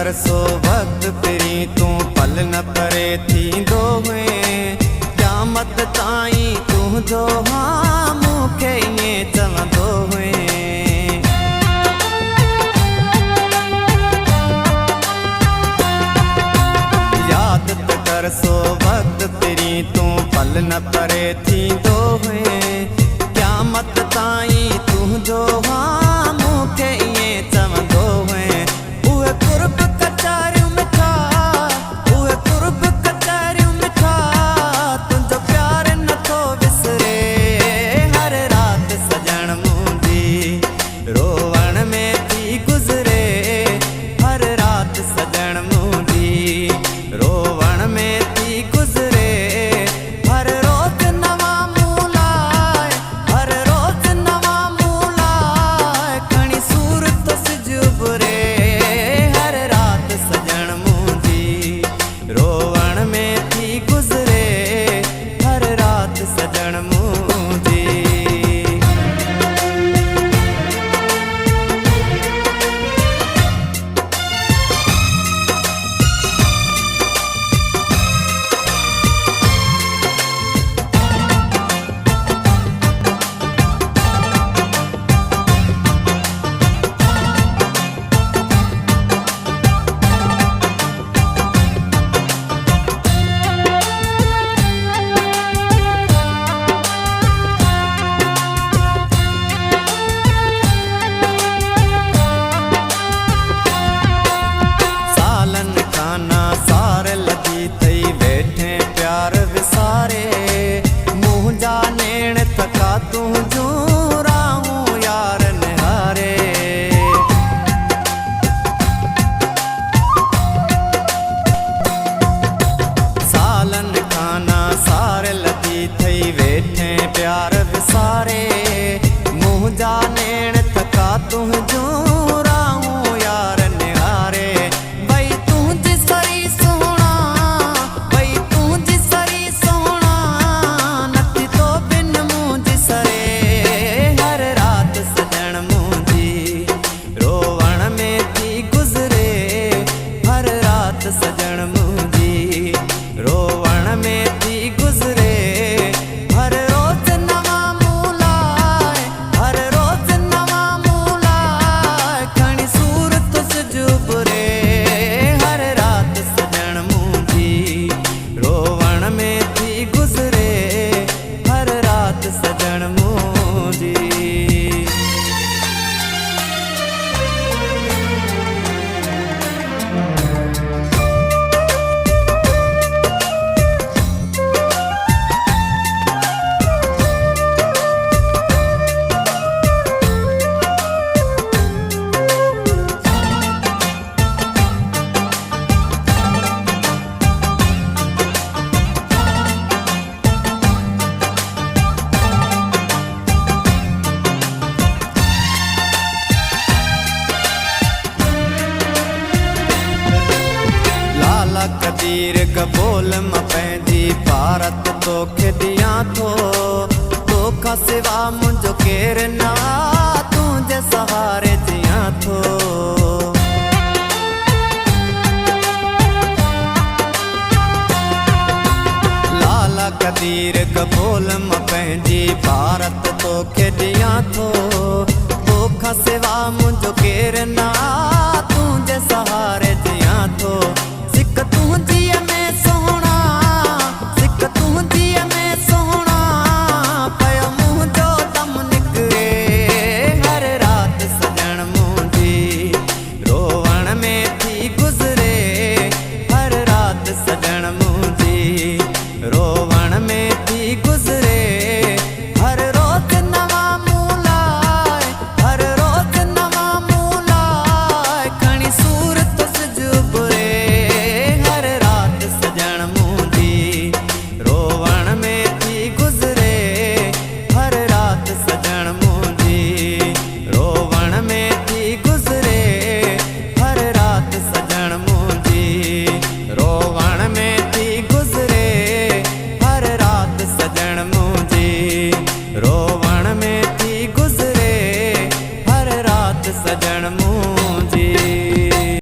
कर सो वक्त तेरी तू पल न परे थींदो हुए क़यामत ताईं तुंहिंजो हाँ मूंखे ईअं चवंदो हुए। याद त कर सो वक्त तेरी तू पल न परे थींदो हुए क़यामत ताईं तुंहिंजो हाँ मूंखे ईअं चवंदो हुए। उहे कुर्ब कचारियूं मिठा उहे कुर्ब कचारियूं मिठा तुंहिंजो प्यार नथो विसरे हर राति सजण मुंहिंजी रोवण में थी गुज़रे हर राति सजण मुंहिंजी रोवण में थी गुज़रे। हर रोज़ नवां मूं लाइ हर रोज़ नवां मूं लाइ खणी सूरत सिज उभरे हर राति सजण मुंहिंजी रोवण में थी गुज़रे हर राति सजण मुंहिंजी। सार लगी तई बैठे प्यार विसारे मुँह जा नेण थका तुझूं राहूं यार निहारे। सालन खाना सार लगी थई बैठे प्यार विसारे मुँह जा नेण थका तुझूं राहूं यार निहारे। सजण मुंहिंजी रोवण में थी गुज़रे हर रोज़ नवां मूं लाइ हर रोज़ नवां मूं लाइ खणी सूरत सिज उभरे हर राति सजण मुंहिंजी रोवण में थी गुज़रे हर राति सजण मुंहिंजी। कदीर कबोल मां पंहिंजी भारत तोखे ॾियां थो तोखां सिवा मुंहिंजो केरु न तुंहिंजे सहारे जियां थो। लाला कदीर कबोल मां पंहिंजी भारत तोखे ॾियां थो तोखां सिवा मुंहिंजो केरु न तुंहिंजे सहारे जियां थो। सिक तुंहिंजीअ में सोहणा सिक तुंहिंजीअ में सोहणा पयो मुंहिंजो दम निकिरे हर राति सजण मुंहिंजी रोवण में थी गुज़रे हर राति सजण मुंहिंजी रोवण में थी गुज़रे हर रोज़ नवां मूं लाइ हर रोज़ नवां मूं लाइ खणी सूरत सिज उभरे हर राति सजण मुंहिंजी रोवण में थी गुज़रे हर राति सजण मुंहिंजी रोवण में थी गुज़रे हर राति सजण मुंहिंजी रोवण में थी गुज़रे हर राति सजण मुंहिंजी रोवण में थी गुज़रे हर राति सजण मुंहिंजी।